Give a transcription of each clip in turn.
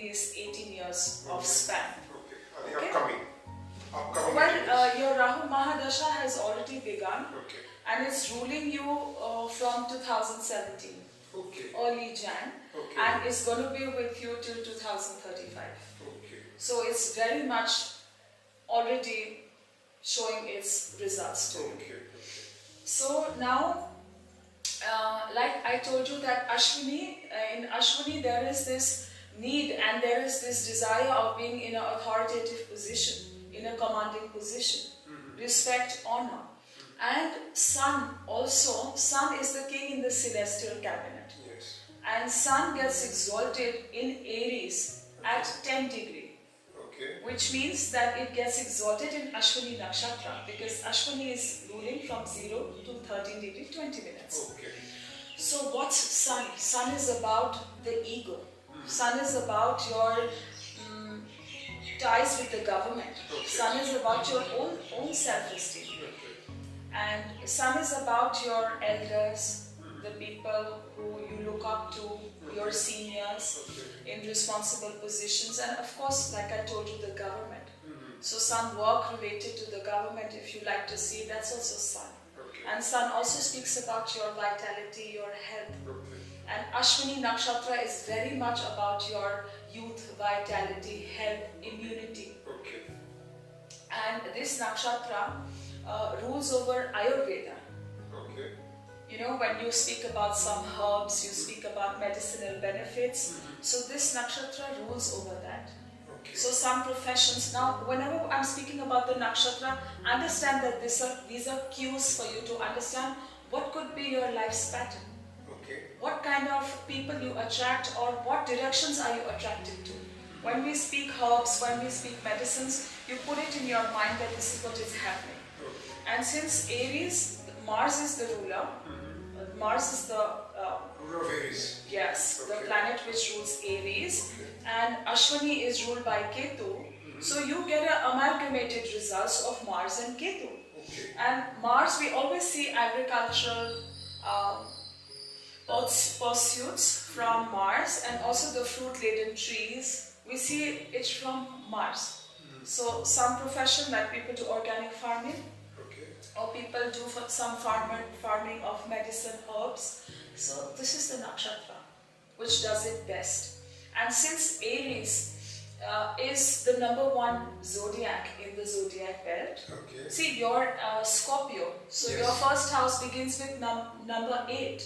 these 18 years of span. Okay. The upcoming well, your Rahu Mahadasha has already begun, and it's ruling you from 2017, early Jan, and it's going to be with you till 2035. So it's very much already showing its results to you. So now, like I told you that Ashwini, in Ashwini there is this need and there is this desire of being in an authoritative position, in a commanding position, respect, honor. And Sun also, Sun is the king in the celestial cabinet. And Sun gets exalted in Aries at 10 degree. Which means that it gets exalted in Ashwini Nakshatra, because Ashwini is ruling from 0 to 13 degree 20 minutes. So what's Sun? Sun is about the ego. Sun is about your ties with the government. Sun is about your own self-esteem. And Sun is about your elders, the people who you look up to, your seniors in responsible positions, and of course, like I told you, the government. So some work related to the government, if you like to see, that's also Sun. And Sun also speaks about your vitality, your health. And Ashwini Nakshatra is very much about your youth, vitality, health, immunity. And this Nakshatra rules over Ayurveda. You know, when you speak about some herbs, you speak about medicinal benefits. So this nakshatra rules over that. So some professions, now whenever I'm speaking about the nakshatra, understand that these are cues for you to understand what could be your life's pattern. What kind of people you attract, or what directions are you attracted to. When we speak herbs, when we speak medicines, you put it in your mind that this is what is happening. And since Aries, Mars is the ruler, Mars is the ruler of Aries. Yes, the planet which rules Aries, and Ashwini is ruled by Ketu. So you get amalgamated results of Mars and Ketu. And Mars, we always see agricultural pursuits from Mars, and also the fruit-laden trees. We see it from Mars. So some profession, like people do organic farming, or people do some farming of medicine herbs. So this is the nakshatra which does it best. And since Aries is the #1 zodiac in the zodiac belt, see your Scorpio, so your first house begins with number 8.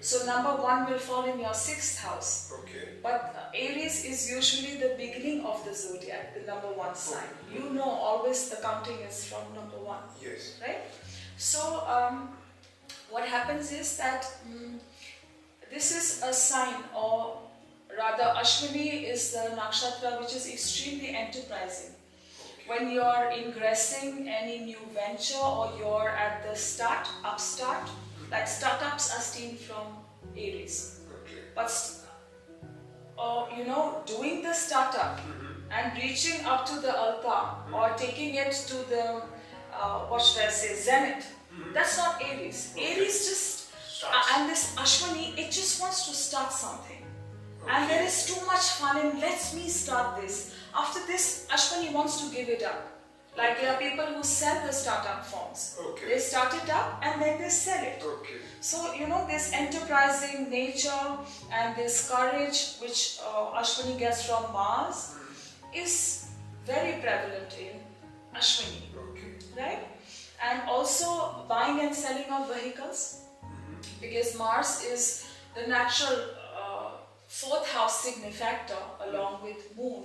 So #1 will fall in your 6th house. But Aries is usually the beginning of the zodiac, the #1 sign. You know, always the counting is from #1. Right? So what happens is that this is a sign, or rather Ashwini is the nakshatra which is extremely enterprising. When you're ingressing any new venture, or you're at the upstart, like startups are seen from Aries. But you know, doing the startup and reaching up to the alpha, or taking it to the what should I say, zenith, that's not Aries. Aries just and this Ashwini, it just wants to start something. And there is too much fun in, let me start this. After this, Ashwini wants to give it up. Like there are people who sell the startup forms. They start it up and then they sell it. So, you know, this enterprising nature and this courage which Ashwini gets from Mars is very prevalent in Ashwini. Right? And also buying and selling of vehicles. Because Mars is the natural 4th house signifactor along with Moon.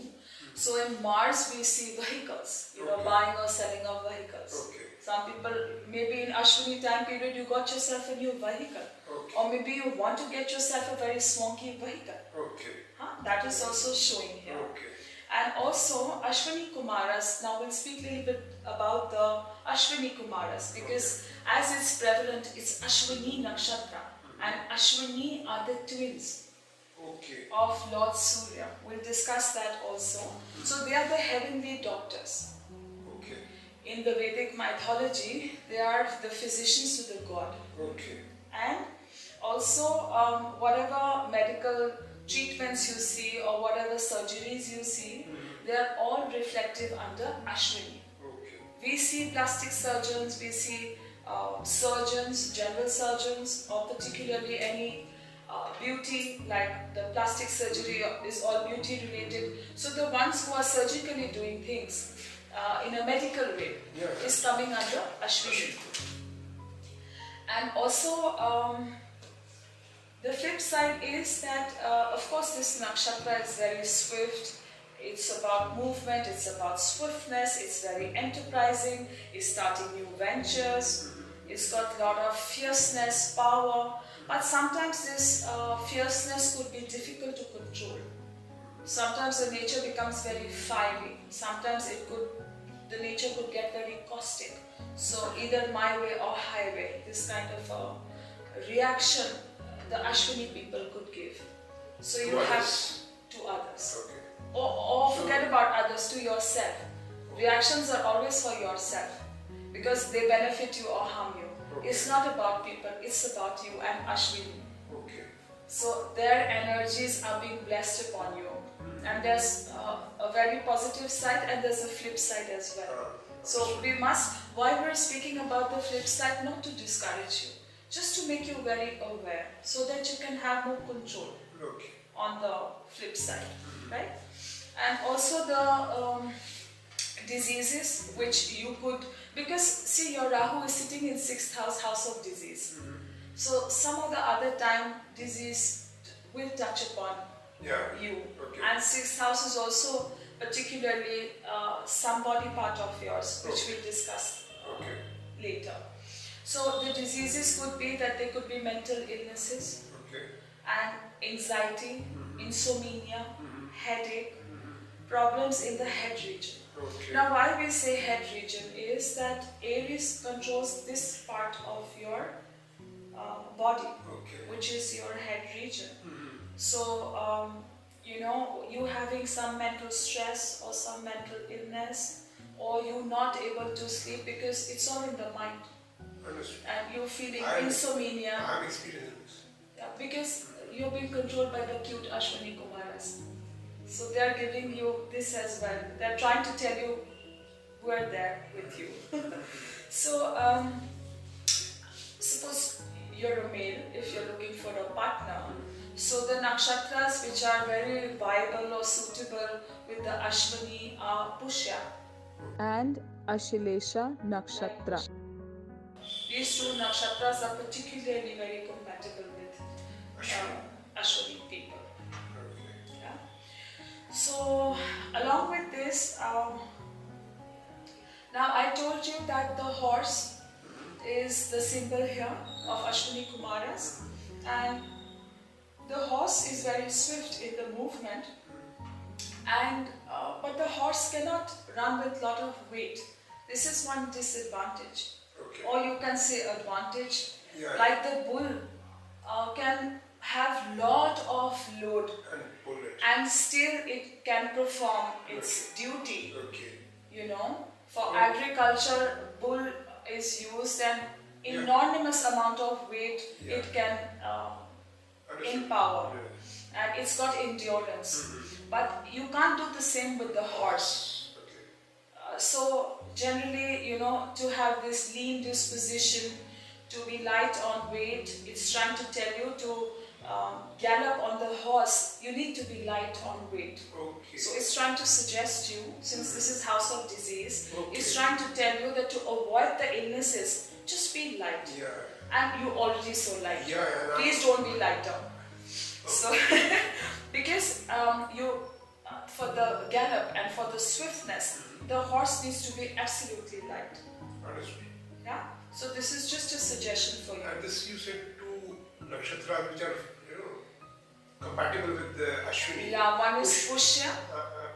So in Mars we see vehicles, you know, buying or selling of vehicles. Some people, maybe in Ashwini time period you got yourself a new vehicle. Or maybe you want to get yourself a very smoky vehicle. That is also showing here. And also Ashwini Kumaras, now we'll speak a little bit about the Ashwini Kumaras, because as it's prevalent, it's Ashwini Nakshatra, and Ashwini are the twins of Lord Surya. We'll discuss that also. So they are the heavenly doctors. In the Vedic mythology, they are the physicians to the god. And also whatever medical treatments you see or whatever surgeries you see, they are all reflective under Ashwini. We see plastic surgeons, we see surgeons, general surgeons, or particularly any beauty, like the plastic surgery is all beauty related. So the ones who are surgically doing things in a medical way is coming under Ashwini. And also the flip side is that of course this nakshatra is very swift. It's about movement, it's about swiftness, it's very enterprising, it's starting new ventures, it's got a lot of fierceness, power, but sometimes this fierceness could be difficult to control. Sometimes the nature becomes very fiery, sometimes the nature could get very caustic. So either my way or highway, this kind of reaction the Ashwini people could give. So you have to others. Okay. Or forget about others, to yourself. Reactions are always for yourself because they benefit you or harm you. It's not about people, it's about you and Ashwini. So their energies are being blessed upon you. And there's a very positive side and there's a flip side as well. So we must, while we're speaking about the flip side, not to discourage you, just to make you very aware so that you can have more control on the flip side, right? And also the diseases which you could, because see your Rahu is sitting in 6th house, house of disease. So some of the other time disease will touch upon you. And 6th house is also particularly some body part of yours, which we'll discuss later. So the diseases could be that they could be mental illnesses and anxiety, insomnia, headache, problems in the head region. Now why we say head region is that Aries controls this part of your body, which is your head region. So you know, you having some mental stress or some mental illness, or you not able to sleep because it's all in the mind. And you're feeling insomnia. I'm experiencing this. Yeah, because you're being controlled by the cute Ashwini Kumaras. So they're giving you this as well. They're trying to tell you we're there with you. So suppose you're a male, if you're looking for a partner. So the nakshatras which are very viable or suitable with the Ashwini are Pushya and Ashlesha Nakshatra. These two nakshatras are particularly very compatible with Ashwini people. Yeah. So along with this, now I told you that the horse is the symbol here of Ashwini Kumaras, and the horse is very swift in the movement, and but the horse cannot run with lot of weight. This is one disadvantage. Or you can say advantage, like the bull can have lot of load and still it can perform its duty. You know, for agriculture, bull is used and enormous amount of weight it can empower, and it's got endurance. But you can't do the same with the horse. So generally, you know, to have this lean disposition, to be light on weight, it's trying to tell you to gallop on the horse, you need to be light on weight. So it's trying to suggest you, since this is house of disease, it's trying to tell you that to avoid the illnesses, just be light. And you already so light. Please don't be lighter. So, because for the gallop and for the swiftness, the horse needs to be absolutely light. Yeah? So this is just a suggestion for you. And this you said two nakshatras which are, you know, compatible with the Ashwini. Yeah, one is Pushya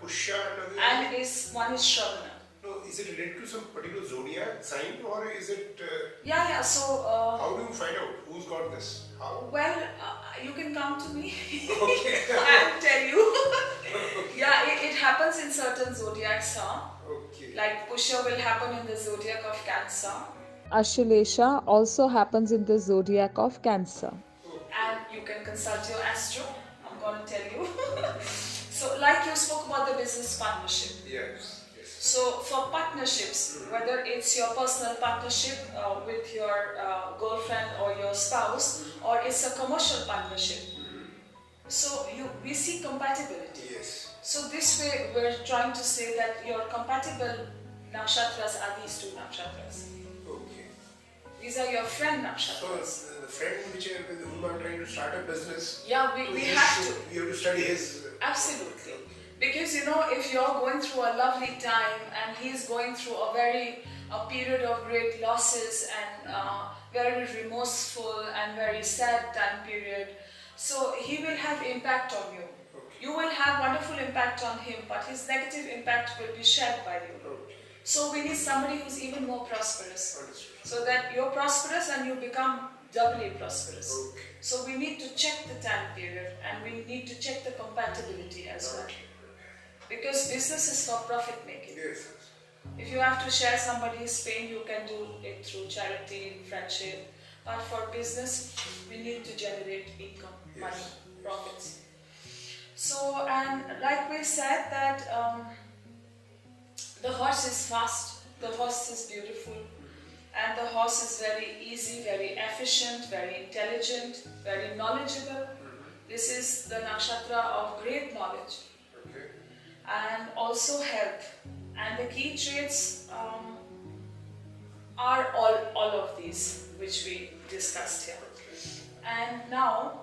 Pushya and one is Shravana. No, is it related to some particular zodiac sign, or is it... yeah, so... how do you find out who's got this? How? Well, you can come to me. I'll tell you. Yeah, it happens in certain zodiacs, huh? Like Pushya will happen in the zodiac of Cancer. Ashlesha also happens in the zodiac of Cancer. And you can consult your Astro. I'm going to tell you. So like you spoke about the business partnership. Yes. So for partnerships, whether it's your personal partnership with your girlfriend or your spouse, or it's a commercial partnership, so we see compatibility. Yes. So this way we're trying to say that your compatible nakshatras are these two nakshatras. Okay. These are your friend nakshatras. So the friend with whom I'm trying to start a business. Yeah, we have to. We have to study his. Absolutely. Because if you're going through a lovely time and he's going through a period of great losses and very remorseful and very sad time period, so he will have impact on you. Okay. You will have wonderful impact on him, but his negative impact will be shared by you. Okay. So we need somebody who's even more prosperous. Understood. So that you're prosperous and you become doubly prosperous. Okay. So we need to check the time period and we need to check the compatibility as well. Because business is for profit making. Yes. If you have to share somebody's pain, you can do it through charity, friendship. But for business, we need to generate income, money, profits. So, and like we said that the horse is fast, the horse is beautiful, and the horse is very easy, very efficient, very intelligent, very knowledgeable. This is the nakshatra of great knowledge. Okay. And also health. And the key traits are all of these which we discussed here. And now